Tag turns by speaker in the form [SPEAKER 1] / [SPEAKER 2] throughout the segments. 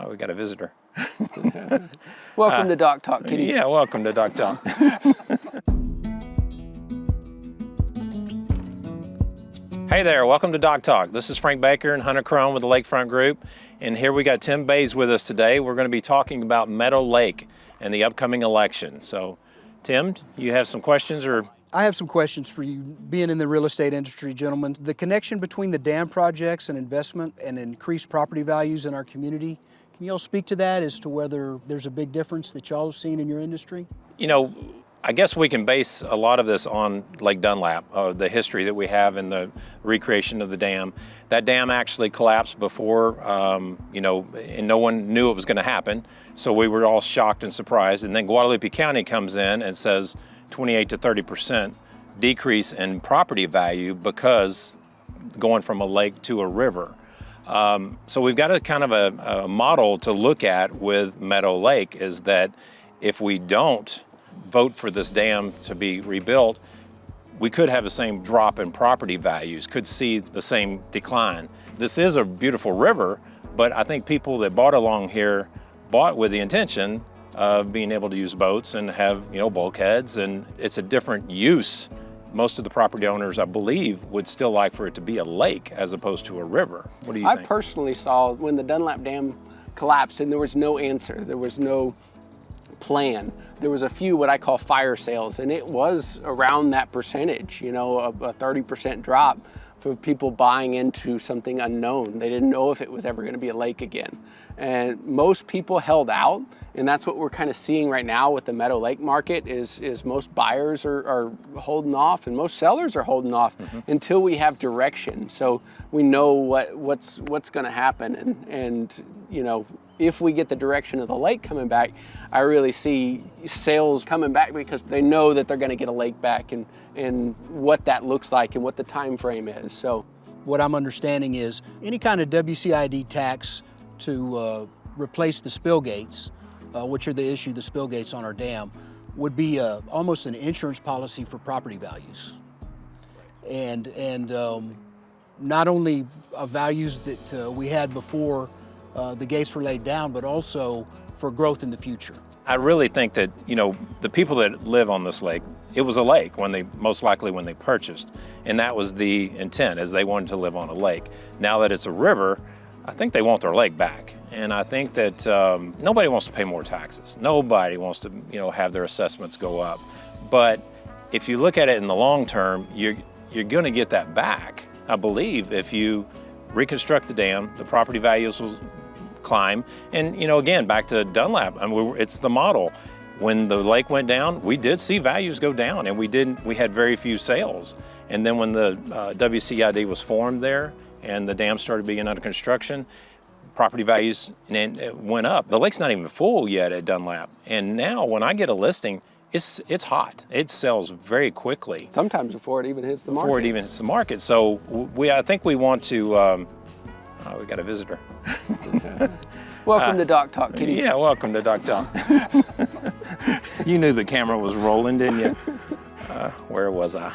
[SPEAKER 1] Oh, we got a visitor.
[SPEAKER 2] Welcome to Doc Talk, Kitty.
[SPEAKER 1] Yeah, welcome to Doc Talk. Hey there, welcome to Doc Talk. This is Frank Baker and Hunter Crone with the Lakefront Group. And here we got Tim Bays with us today. We're going to be talking about Meadow Lake and the upcoming election. So, Tim, you have some questions or?
[SPEAKER 3] I have some questions for you, being in the real estate industry, gentlemen. The connection between the dam projects and investment and increased property values in our community, can y'all speak to that as to whether there's a big difference that y'all have seen in your industry?
[SPEAKER 1] You know, I guess we can base a lot of this on Lake Dunlap, the history that we have in the recreation of the dam. That dam actually collapsed before, and no one knew it was going to happen. So we were all shocked and surprised. And then Guadalupe County comes in and says 28 to 30% decrease in property value because going from a lake to a river. So we've got a kind of a model to look at with Meadow Lake is that if we don't vote for this dam to be rebuilt, we could have the same drop in property values, could see the same decline. This is a beautiful river, but I think people that bought along here bought with the intention of being able to use boats and have, bulkheads, and it's a different use. Most of the property owners, I believe, would still like for it to be a lake as opposed to a river. What do you think?
[SPEAKER 2] I personally saw when the Dunlap Dam collapsed and there was no answer, there was no plan. There was a few what I call fire sales, and it was around that percentage, a 30% drop for people buying into something unknown. They didn't know if it was ever going to be a lake again. And most people held out, and that's what we're kind of seeing right now with the Meadow Lake market is most buyers are holding off and most sellers are holding off until we have direction. So we know what's going to happen, and if we get the direction of the lake coming back, I really see sales coming back because they know that they're going to get a lake back and what that looks like and what the time frame is. So
[SPEAKER 3] what I'm understanding is any kind of WCID tax to replace the spill gates, which are the spill gates on our dam, would be almost an insurance policy for property values. And not only values that we had before the gates were laid down, but also for growth in the future.
[SPEAKER 1] I really think that, the people that live on this lake, it was a lake when they purchased, and that was the intent, as they wanted to live on a lake. Now that it's a river, I think they want their lake back. And I think that nobody wants to pay more taxes. Nobody wants to, have their assessments go up. But if you look at it in the long term, you're going to get that back. I believe if you reconstruct the dam, the property values will climb. And, again, back to Dunlap, it's the model. When the lake went down, we did see values go down, and we had very few sales. And then when the WCID was formed there and the dam started being under construction, property values went up. The lake's not even full yet at Dunlap. And now when I get a listing, it's hot. It sells very quickly.
[SPEAKER 2] Sometimes before it even hits the market.
[SPEAKER 1] So I think we want to, we got a visitor.
[SPEAKER 2] Welcome to Doc Talk, Kitty.
[SPEAKER 1] Yeah, welcome to Doc Talk. You knew the camera was rolling, didn't you? Where was I?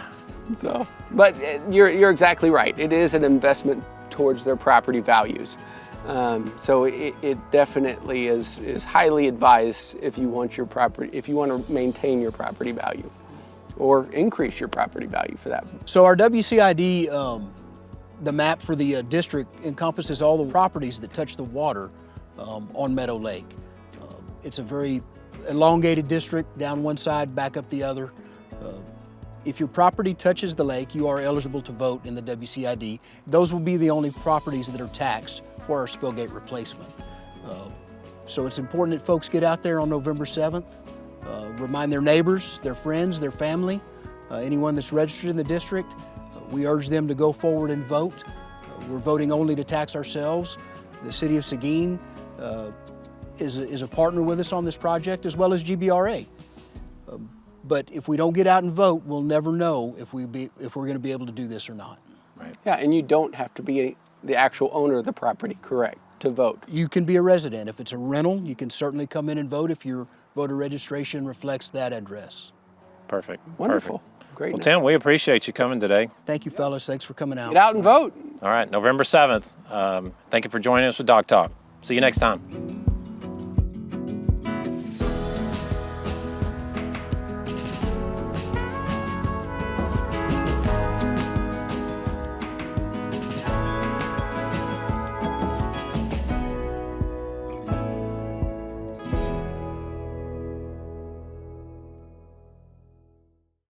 [SPEAKER 2] But you're exactly right. It is an investment towards their property values. So it definitely is highly advised if you want to maintain your property value or increase your property value for that.
[SPEAKER 3] So our WCID, the map for the district encompasses all the properties that touch the water on Meadow Lake. It's a very elongated district, down one side, back up the other. If your property touches the lake, you are eligible to vote in the WCID. Those will be the only properties that are taxed for our spillgate replacement. So it's important that folks get out there on November 7th, remind their neighbors, their friends, their family, anyone that's registered in the district. We urge them to go forward and vote. We're voting only to tax ourselves. The City of Seguin is a partner with us on this project, as well as GBRA. But if we don't get out and vote, we'll never know if we're going to be able to do this or not.
[SPEAKER 1] Right.
[SPEAKER 2] Yeah, and you don't have to be the actual owner of the property, correct, to vote.
[SPEAKER 3] You can be a resident. If it's a rental, you can certainly come in and vote if your voter registration reflects that address.
[SPEAKER 1] Perfect.
[SPEAKER 2] Wonderful.
[SPEAKER 1] Perfect.
[SPEAKER 2] Great.
[SPEAKER 1] Well, Tim, we appreciate you coming today.
[SPEAKER 3] Thank you, fellas. Thanks for coming out.
[SPEAKER 2] Get out and vote.
[SPEAKER 1] All right, November 7th. Thank you for joining us with Doc Talk. See you next time.